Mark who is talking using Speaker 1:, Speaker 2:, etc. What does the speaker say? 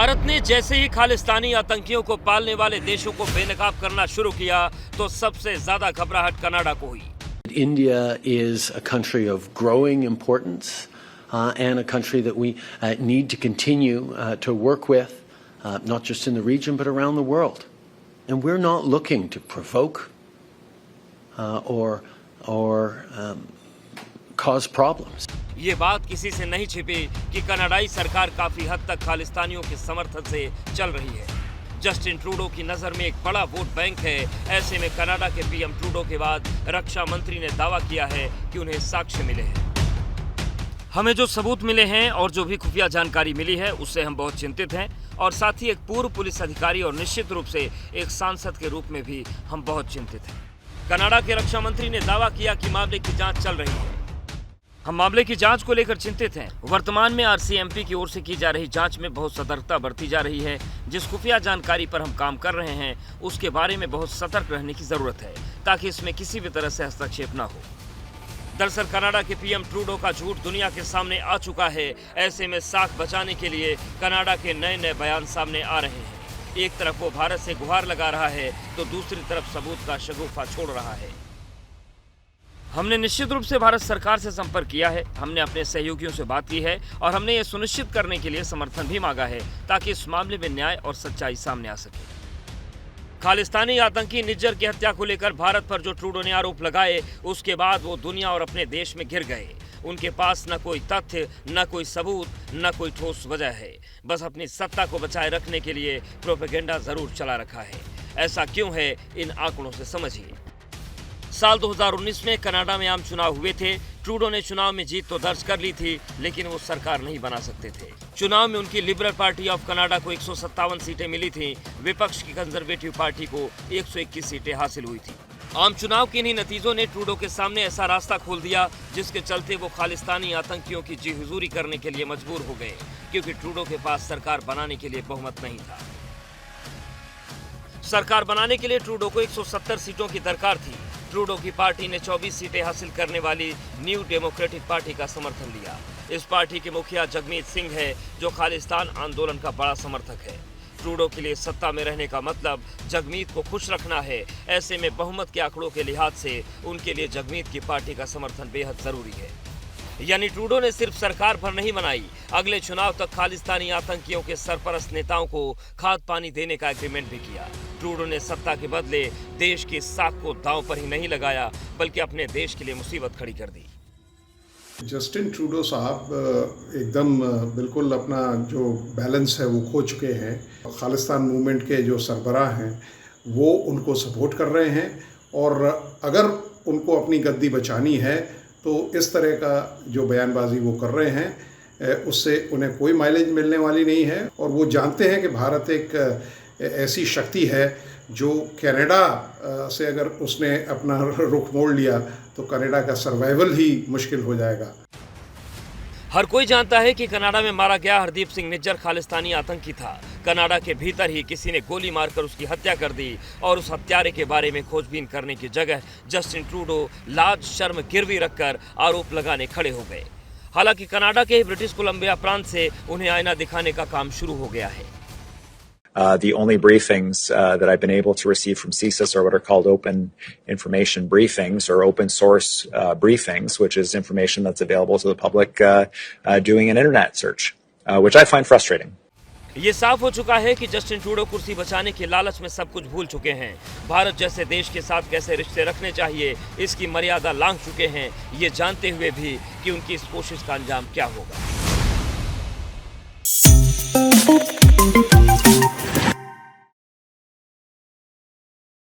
Speaker 1: भारत ने जैसे ही खालिस्तानी आतंकियों को पालने वाले देशों को बेनकाब करना शुरू किया तो सबसे ज्यादा घबराहट कनाडा को हुई।
Speaker 2: India is a country of growing importance and a country that we need to continue to work with, not just in the region but around the world. And we're not looking to provoke or cause problems.
Speaker 1: ये बात किसी से नहीं छिपी कि कनाडाई सरकार काफी हद तक खालिस्तानियों के समर्थन से चल रही है। जस्टिन ट्रूडो की नजर में एक बड़ा वोट बैंक है। ऐसे में कनाडा के पीएम ट्रूडो के बाद रक्षा मंत्री ने दावा किया है कि उन्हें साक्ष्य मिले हैं। हमें जो सबूत मिले हैं और जो भी खुफिया जानकारी मिली है उससे हम बहुत चिंतित हैं और साथ ही एक पूर्व पुलिस अधिकारी और निश्चित रूप से एक सांसद के रूप में भी हम बहुत चिंतित हैं। कनाडा के रक्षा मंत्री ने दावा किया कि मामले की जांच चल रही है। हम मामले की जांच को लेकर चिंतित हैं। वर्तमान में आरसीएमपी की ओर से की जा रही जांच में बहुत सतर्कता बरती जा रही है। जिस खुफिया जानकारी पर हम काम कर रहे हैं उसके बारे में बहुत सतर्क रहने की जरूरत है ताकि इसमें किसी भी तरह से हस्तक्षेप न हो। दरअसल कनाडा के पीएम ट्रूडो का झूठ दुनिया के सामने आ चुका है। ऐसे में साख बचाने के लिए कनाडा के नए नए बयान सामने आ रहे हैं। एक तरफ वो भारत से गुहार लगा रहा है तो दूसरी तरफ सबूत का शगुफा छोड़ रहा है। हमने निश्चित रूप से भारत सरकार से संपर्क किया है। हमने अपने सहयोगियों से बात की है और हमने ये सुनिश्चित करने के लिए समर्थन भी मांगा है ताकि इस मामले में न्याय और सच्चाई सामने आ सके। खालिस्तानी आतंकी निज्जर की हत्या को लेकर भारत पर जो ट्रूडो ने आरोप लगाए उसके बाद वो दुनिया और अपने देश में घिर गए। उनके पास न कोई तथ्य, न कोई सबूत, न कोई ठोस वजह है। बस अपनी सत्ता को बचाए रखने के लिए प्रोपेगेंडा जरूर चला रखा है। ऐसा क्यों है, इन आंकड़ों से समझिए। साल 2019 में कनाडा में आम चुनाव हुए थे। ट्रूडो ने चुनाव में जीत तो दर्ज कर ली थी लेकिन वो सरकार नहीं बना सकते थे। चुनाव में उनकी लिबरल पार्टी ऑफ कनाडा को 157 सीटें मिली थी। विपक्ष की कंजर्वेटिव पार्टी को 121 सीटें हासिल हुई थी। आम चुनाव के इन्हीं नतीजों ने ट्रूडो के सामने ऐसा रास्ता खोल दिया जिसके चलते वो खालिस्तानी आतंकियों की जी हुजूरी करने के लिए मजबूर हो गए क्योंकि ट्रूडो के पास सरकार बनाने के लिए बहुमत नहीं था। सरकार बनाने के लिए ट्रूडो को 170 सीटों की दरकार थी। ट्रूडो की पार्टी ने 24 सीटें हासिल करने वाली न्यू डेमोक्रेटिक पार्टी का समर्थन लिया। इस पार्टी के मुखिया जगमीत सिंह है जो खालिस्तान आंदोलन का बड़ा समर्थक है। ट्रूडो के लिए सत्ता में रहने का मतलब जगमीत को खुश रखना है। ऐसे में बहुमत के आंकड़ों के लिहाज से उनके लिए जगमीत की पार्टी का समर्थन बेहद जरूरी है। यानी ट्रूडो ने सिर्फ सरकार भर नहीं बनाई, अगले चुनाव तक खालिस्तानी आतंकियों के सरपरस्त नेताओं को खाद पानी देने का एग्रीमेंट भी किया। ट्रूडो ने सत्ता के बदले देश की साख को दांव पर ही नहीं लगाया बल्कि अपने देश के लिए मुसीबत खड़ी कर दी।
Speaker 3: जस्टिन ट्रूडो साहब एकदम बिल्कुल अपना जो बैलेंस है वो खो चुके हैं। खालिस्तान मूवमेंट के जो सरबराह हैं वो उनको सपोर्ट कर रहे हैं और अगर उनको अपनी गद्दी बचानी है तो इस तरह का जो बयानबाजी वो कर रहे हैं उससे उन्हें कोई माइलेज मिलने वाली नहीं है। और वो जानते हैं कि भारत एक ऐसी शक्ति है जो कनाडा से अगर उसने अपना रुख मोड़ लिया तो कनाडा का सर्वाइवल ही मुश्किल हो जाएगा।
Speaker 1: हर कोई जानता है कि कनाडा में मारा गया हरदीप सिंह निज्जर खालिस्तानी आतंकी था। कनाडा के भीतर ही किसी ने गोली मारकर उसकी हत्या कर दी और उस हत्यारे के बारे में खोजबीन करने की जगह जस्टिन ट्रूडो लाज शर्म गिरवी रखकर आरोप लगाने खड़े हो गए। हालांकि कनाडा के ब्रिटिश कोलंबिया प्रांत से उन्हें आईना दिखाने का काम शुरू हो गया है।
Speaker 4: The only briefings that I've been able to receive from CSIS are what are called open information briefings or open source briefings, which is information that's available to the public doing an internet search, which I find frustrating.
Speaker 1: ये साफ हो चुका है कि Justin Trudeau कुर्सी बचाने के लालच में सब कुछ भूल चुके हैं। भारत जैसे देश के साथ कैसे रिश्ते रखने चाहिए इसकी मर्यादा लांघ चुके हैं, ये जानते हुए भी कि उनकी इस कोशिश का अंजाम क्या होगा।